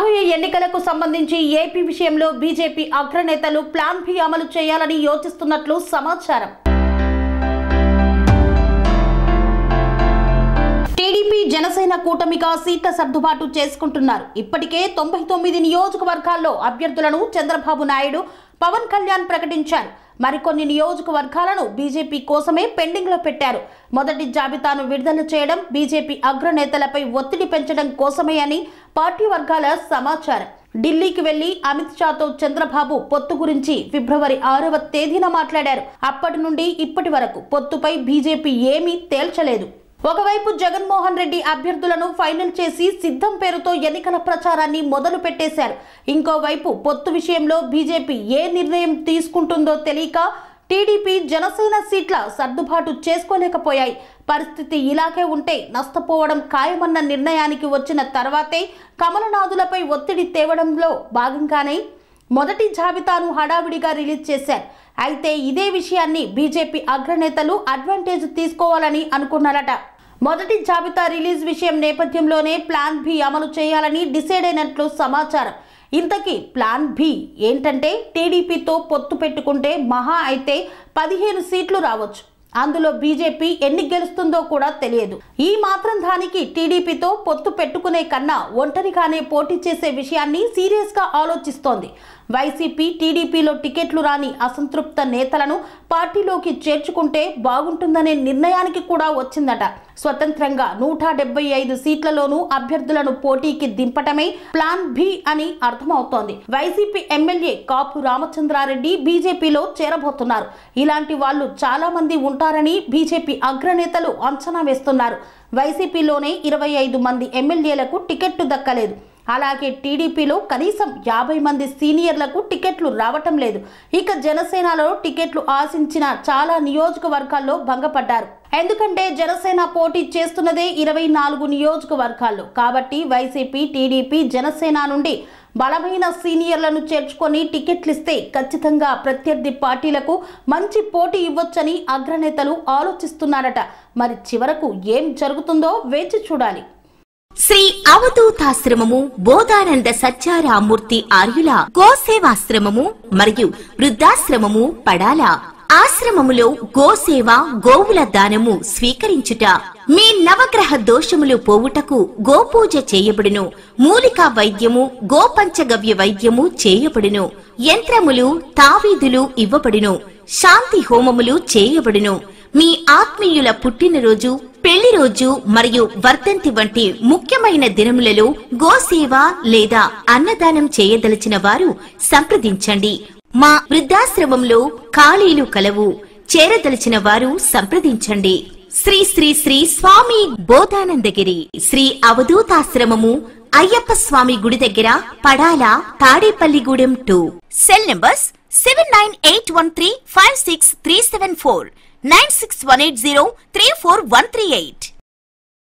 రాబోయే ఎన్నికలకు సంబంధించి ఏపీ విషయంలో బీజేపీ అగ్రనేతలు ప్లాన్ బి అమలు చేయాలని యోచిస్తున్నట్లు సమాచారం. టీడీపీ జనసేన కూటమిగా సీట్ల సర్దుబాటు చేసుకుంటున్నారు. ఇప్పటికే 99 నియోజకవర్గాల్లో అభ్యర్థులను చంద్రబాబు నాయుడు, పవన్ కళ్యాణ్ ప్రకటించారు. మరికొన్ని నియోజకవర్గాలను బీజేపీ కోసమే పెండింగ్ లో పెట్టారు. మొదటి జాబితాను విడుదల చేయడం బీజేపీ అగ్రనేతలపై ఒత్తిడి పెంచడం కోసమే అని పార్టీ వర్గాల సమాచారం. ఢిల్లీకి వెళ్లి అమిత్ షాతో చంద్రబాబు పొత్తు గురించి ఫిబ్రవరి 6వ తేదీన మాట్లాడారు. అప్పటి నుండి ఇప్పటి వరకు పొత్తుపై బీజేపీ ఏమీ తేల్చలేదు. ఒకవైపు జగన్మోహన్ రెడ్డి అభ్యర్థులను ఫైనల్ చేసి సిద్ధం పేరుతో ఎన్నికల ప్రచారాన్ని మొదలు పెట్టేశారు. ఇంకోవైపు పొత్తు విషయంలో బీజేపీ ఏ నిర్ణయం తీసుకుంటుందో తెలియక టీడీపీ జనసేన సీట్ల సర్దుబాటు చేసుకోలేకపోయాయి. పరిస్థితి ఇలాగే ఉంటే నష్టపోవడం ఖాయమన్న నిర్ణయానికి వచ్చిన తర్వాతే కమలనాథులపై ఒత్తిడి తేవడంలో భాగంగానే మొదటి జాబితాను హడావిడిగా రిలీజ్ చేశారు. అయితే ఇదే విషయాన్ని బీజేపీ అగ్రనేతలు అడ్వాంటేజ్ తీసుకోవాలని అనుకున్నారట. మొదటి జాబితా రిలీజ్ విషయం నేపథ్యంలోనే ప్లాన్ బి అమలు చేయాలని డిసైడ్ అయినట్లు సమాచారం. ఇంతకీ ప్లాన్ బి ఏంటంటే టీడీపీతో పొత్తు పెట్టుకుంటే మహా అయితే 15 సీట్లు రావచ్చు. అందులో బీజేపీ ఎన్ని గెలుస్తుందో కూడా తెలియదు. ఈ మాత్రం దానికి టీడీపీతో పొత్తు పెట్టుకునే కన్నా ఒంటరిగానే పోటీ చేసే విషయాన్ని సీరియస్ గా ఆలోచిస్తోంది. వైసీపీ టీడీపీలో టికెట్లు రాని అసంతృప్త నేతలను పార్టీలోకి చేర్చుకుంటే బాగుంటుందనే నిర్ణయానికి కూడా వచ్చిందట. స్వతంత్రంగా 175 సీట్లలోనూ అభ్యర్థులను పోటీకి దింపటమే ప్లాన్ బి అని అర్థమవుతోంది. వైసీపీ ఎమ్మెల్యే కాపు రామచంద్రారెడ్డి బీజేపీలో చేరబోతున్నారు. ఇలాంటి వాళ్ళు చాలా మంది ఉంటారని బీజేపీ అగ్రనేతలు అంచనా వేస్తున్నారు. వైసీపీలోనే 25 మంది ఎమ్మెల్యేలకు టికెట్లు దక్కలేదు. అలాగే టీడీపీలో కనీసం 50 మంది సీనియర్లకు టికెట్లు రావటం లేదు. ఇక జనసేనలో టికెట్లు ఆశించిన చాలా నియోజకవర్గాల్లో భంగపడ్డారు. ఎందుకంటే జనసేన పోటీ చేస్తున్నదే 24 నియోజకవర్గాల్లో. కాబట్టి వైసీపీ, టీడీపీ, జనసేన నుండి బలమైన సీనియర్లను చేర్చుకొని టికెట్లిస్తే ఖచ్చితంగా ప్రత్యర్థి పార్టీలకు మంచి పోటీ ఇవ్వొచ్చని అగ్రనేతలు ఆలోచిస్తున్నారట. మరి చివరకు ఏం జరుగుతుందో వేచి చూడాలి. శ్రీ అవధూతాశ్రమము, బోధానంద సత్యారామూర్తి ఆర్యుల గోసేవాశ్రమము మరియు వృద్ధాశ్రమము పడాల. ఆశ్రమములో గోసేవ, గోవుల దానము స్వీకరించుట, మీ నవగ్రహ దోషములు పోవుటకు గోపూజ చేయబడును. మూలికా వైద్యము, గోపంచగవ్య వైద్యము చేయబడును. యంత్రములు, తావీదులు ఇవ్వబడును. శాంతి హోమములు చేయబడును. మీ ఆత్మీయుల పుట్టినరోజు, పెళ్లి రోజు మరియు వర్ధంతి వంటి ముఖ్యమైన దినములలో గోసేవ లేదా అన్నదానం చేయదలిచిన వారు సంప్రదించండి. మా వృద్ధాశ్రమంలో ఖాళీలు కలవు. చేరదలిచిన వారు సంప్రదించండి. శ్రీ శ్రీ శ్రీ స్వామి బోధానందగిరి శ్రీ అవధూతాశ్రమము, అయ్యప్ప స్వామి గుడి దగ్గర, పడాల, తాడేపల్లిగూడెం 2. Cell numbers 7981356374, 9618034 138.